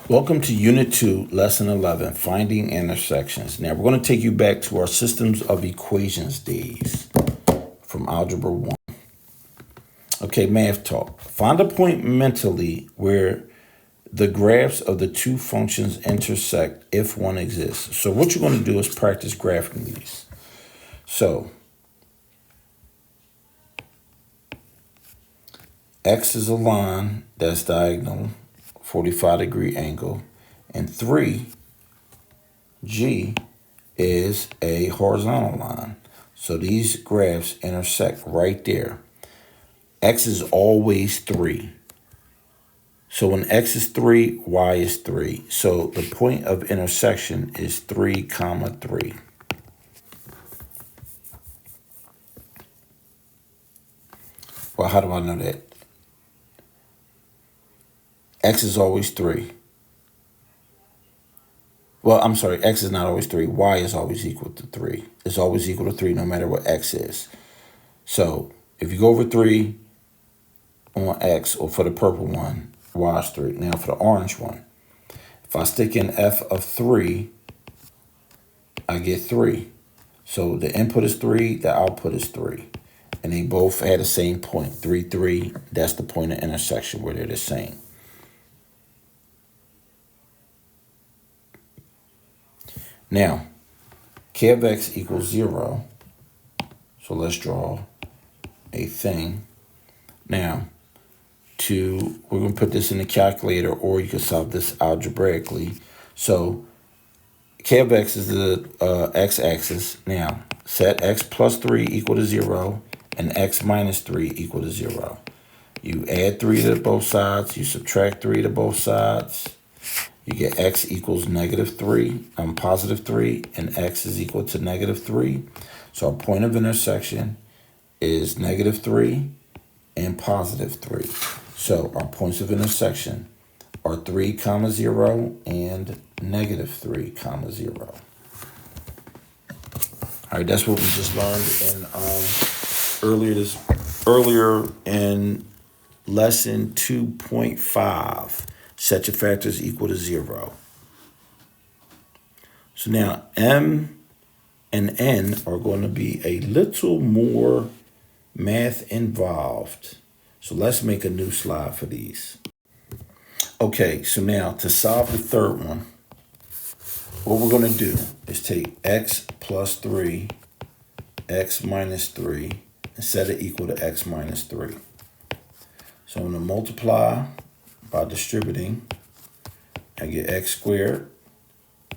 Welcome to Unit 2, Lesson 11, Finding Intersections. Now, we're going to take you back to our Systems of Equations days from Algebra 1. Okay, math talk. Find a point mentally where the graphs of the two functions intersect if one exists. So what you're going to do is practice graphing these. So, X is a line that's diagonal, 45-degree angle, and 3G is a horizontal line. So these graphs intersect right there. X is always 3. So when X is 3, Y is 3. So the point of intersection is 3, 3. Well, how do I know that? X is always 3. Well, I'm sorry, X is not always 3. Y is always equal to 3. It's always equal to 3 no matter what X is. So if you go over 3 on X, or for the purple one, Y is 3. Now for the orange one, if I stick in F of 3, I get 3. So the input is 3, the output is 3. And they both had the same point, 3, 3. That's the point of intersection where they're the same. Now, K of X equals 0. So let's draw a thing. Now, we're going to put this in the calculator, or you can solve this algebraically. So K of X is the x-axis. Now, set X plus 3 equal to 0 and X minus 3 equal to 0. You add 3 to both sides. You subtract 3 to both sides. You get X equals positive 3, and X is equal to negative 3. So our point of intersection is negative 3 and positive 3. So our points of intersection are 3, 0 and negative 3, 0. All right, that's what we just learned in earlier in lesson 2.5. Set your factors equal to 0. So now M and N are going to be a little more math involved. So let's make a new slide for these. Okay, so now to solve the third one, what we're going to do is take X plus 3, X minus 3, and set it equal to X minus 3. So I'm going to multiply by distributing. I get X squared,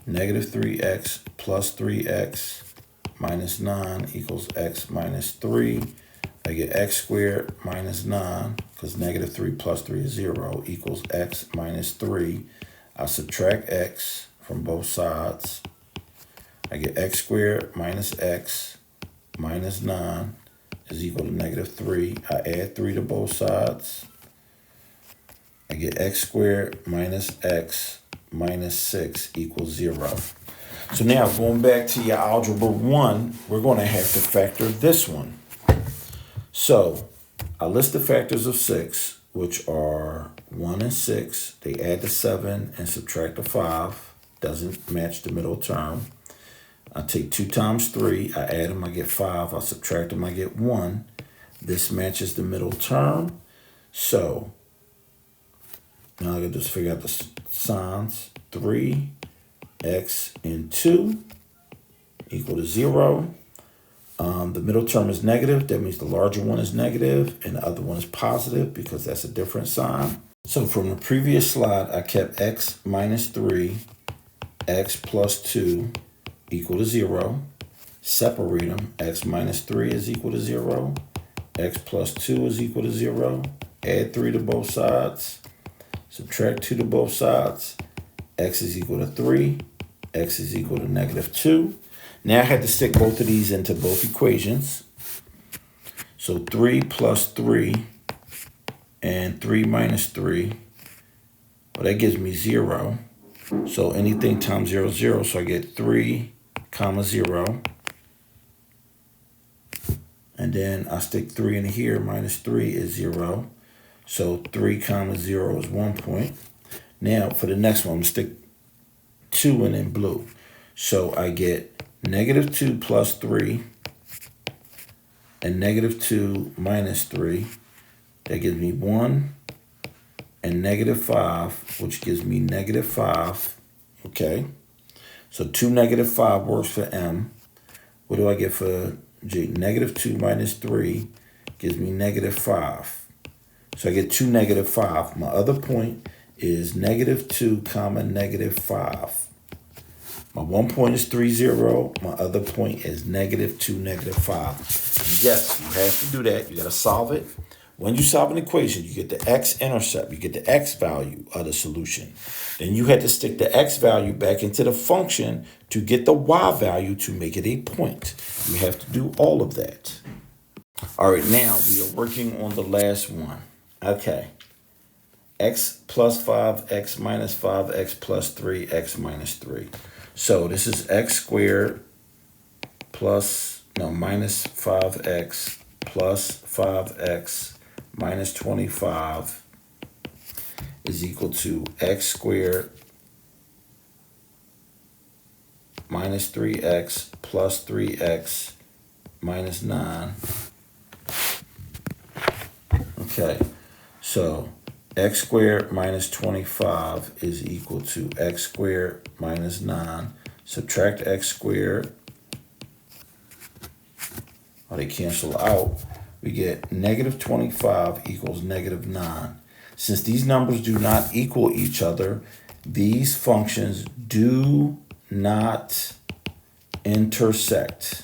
negative 3X plus 3X minus 9 equals X minus 3. I get X squared minus 9, because negative 3 plus 3 is 0, equals X minus 3. I subtract X from both sides. I get X squared minus X minus 9 is equal to negative 3. I add 3 to both sides. I get X squared minus X minus 6 equals 0. So now going back to your Algebra 1, we're going to have to factor this one. So I list the factors of 6, which are 1 and 6. They add to 7 and subtract the 5. Doesn't match the middle term. I take 2 times 3. I add them, I get 5. I subtract them, I get 1. This matches the middle term. So now I can just figure out the signs. 3x and 2 equal to 0. The middle term is negative. That means the larger one is negative and the other one is positive because that's a different sign. So from the previous slide, I kept X minus 3, X plus 2 equal to 0. Separate them. X minus 3 is equal to 0. X plus 2 is equal to 0. Add 3 to both sides. Subtract 2 to both sides. X is equal to 3. X is equal to negative 2. Now I had to stick both of these into both equations. So 3 plus 3 and 3 minus 3. Well, that gives me 0. So anything times 0 is 0. So I get 3, 0. And then I stick 3 in here. Minus 3 is 0. So 3, 0 is 1 point. Now, for the next one, I'm going to stick 2 in blue. So I get negative 2 plus 3 and negative 2 minus 3. That gives me 1 and negative 5, which gives me negative 5. Okay. So 2 negative 5 works for M. What do I get for G? Negative 2 minus 3 gives me negative 5. So I get 2 negative 5. My other point is negative 2 comma negative 5. My one point is 3, 0. My other point is negative 2, negative 5. And yes, you have to do that. You got to solve it. When you solve an equation, you get the x-intercept. You get the x value of the solution. Then you had to stick the x value back into the function to get the y value to make it a point. You have to do all of that. All right, now we are working on the last one. Okay. X plus 5, x minus 5, x plus 3, x minus 3. So this is x squared minus 5x plus 5x minus 25 is equal to x squared minus 3x plus 3x minus 9. Okay, so x squared minus 25 is equal to x squared minus 9. Subtract x squared. Oh, they cancel out. We get negative 25 equals negative 9. Since these numbers do not equal each other, these functions do not intersect.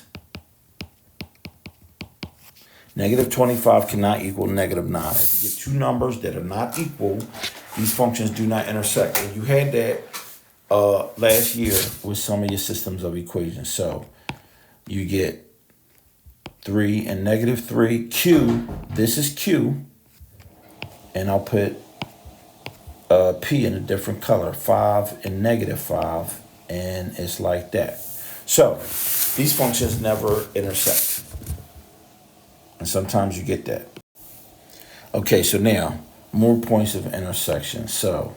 Negative 25 cannot equal negative 9. If you get two numbers that are not equal, these functions do not intersect. And you had that last year with some of your systems of equations. So you get 3 and negative 3. Q, this is Q. And I'll put P in a different color. 5 and negative 5. And it's like that. So these functions never intersect. And sometimes you get that. Okay, so now, more points of intersection. So,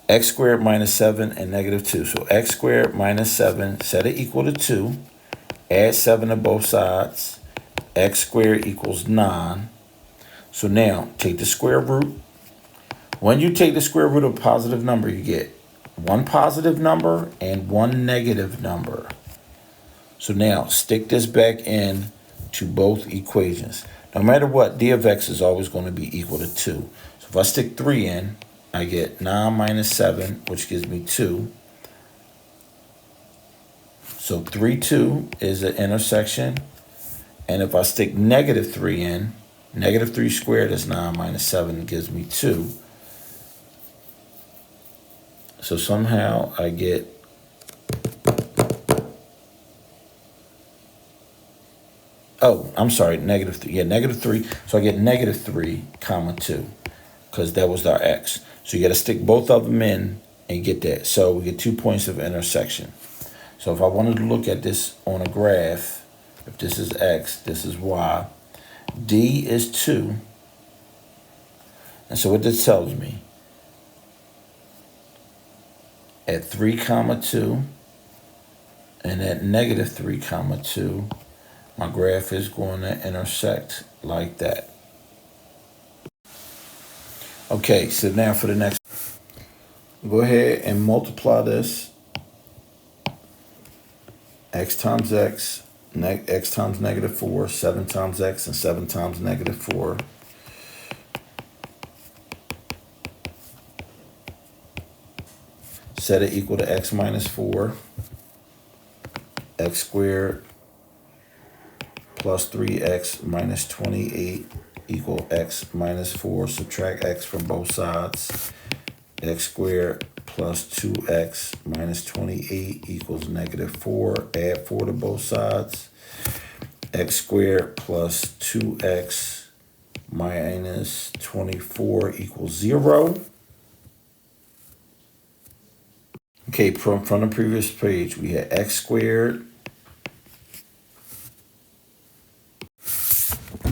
x squared minus 7 and negative 2. So, x squared minus 7, set it equal to 2. Add 7 to both sides. X squared equals 9. So now, take the square root. When you take the square root of a positive number, you get one positive number and one negative number. So now, stick this back in to both equations. No matter what, d of x is always going to be equal to 2. So if I stick 3 in, I get 9 minus 7, which gives me 2. So 3, 2 is an intersection. And if I stick negative 3 in, negative 3 squared is 9 minus 7, gives me 2. So somehow I get negative 3. Yeah, negative 3. So I get negative 3, comma 2, because that was our x. So you got to stick both of them in and get that. So we get 2 points of intersection. So if I wanted to look at this on a graph, if this is x, this is y, d is 2. And so what this tells me, at 3, comma 2, and at negative 3, comma 2, my graph is going to intersect like that. Okay, so now for the next, go ahead and multiply this. X times x, x times negative 4, 7 times x, and 7 times negative 4. Set it equal to x minus 4, x squared plus 3x minus 28 equal x minus 4. Subtract x from both sides. X squared plus 2x minus 28 equals negative 4. Add 4 to both sides. X squared plus 2x minus 24 equals 0. Okay, from the previous page, we had x squared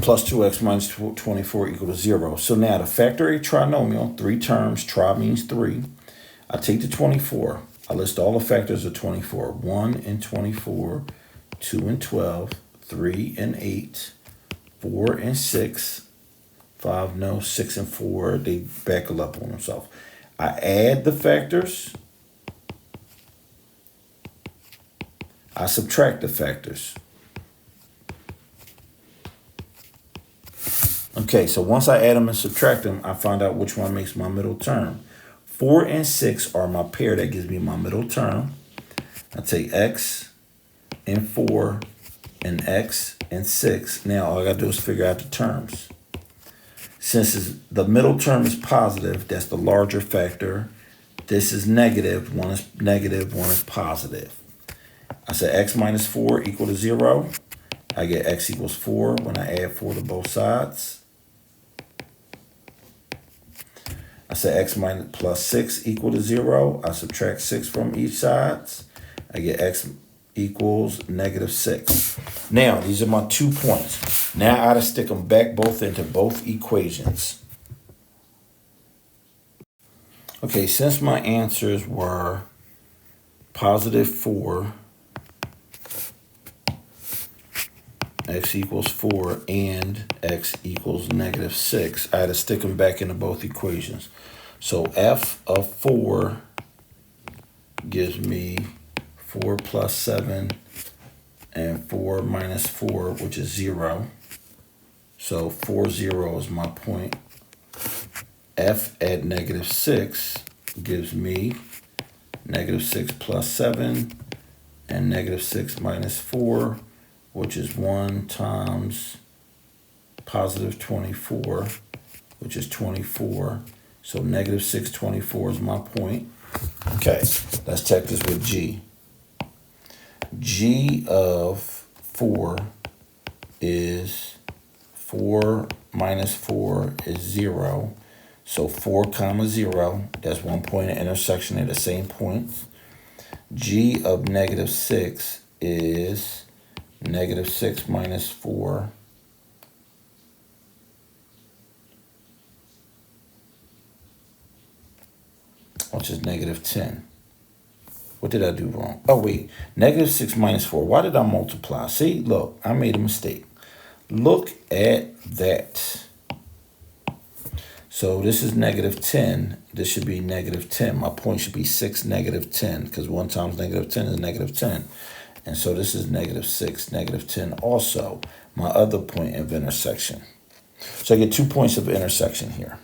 plus 2x minus 24 equal to 0. So now to factor a trinomial, 3 terms, tri means 3. I take the 24. I list all the factors of 24. 1 and 24, 2 and 12, 3 and 8, 4 and 6, 5, no, 6 and 4. They back up on themselves. I add the factors. I subtract the factors. Okay, so once I add them and subtract them, I find out which one makes my middle term. 4 and 6 are my pair that gives me my middle term. I take x and 4 and x and 6. Now all I gotta do is figure out the terms. Since the middle term is positive, that's the larger factor. This is negative, one is negative, one is positive. I said x minus 4 equal to 0. I get x equals 4 when I add 4 to both sides. I say x minus plus 6 equal to 0. I subtract 6 from each side. I get x equals negative 6. Now, these are my 2 points. Now I gotta stick them back both into both equations. Okay, since my answers were positive 4, x equals 4, and x equals negative 6, I had to stick them back into both equations. So f of 4 gives me 4 plus 7 and 4 minus 4, which is 0. So 4, 0 is my point. F at negative 6 gives me negative 6 plus 7 and negative 6 minus 4, which is 1 times positive 24, which is 24. So negative 624 is my point. Okay, let's check this with G. G of 4 is 4 minus 4 is 0. So 4 comma 0, that's 1 point of intersection at the same points. G of negative 6 is negative 6 minus 4. Which is negative 10. What did I do wrong? Oh, wait. Negative 6 minus 4. Why did I multiply? See, look, I made a mistake. Look at that. So this is negative 10. This should be negative 10. My point should be 6, negative 10, because 1 times negative 10 is negative 10. And so this is negative 6, negative 10 also, my other point of intersection. So I get 2 points of intersection here.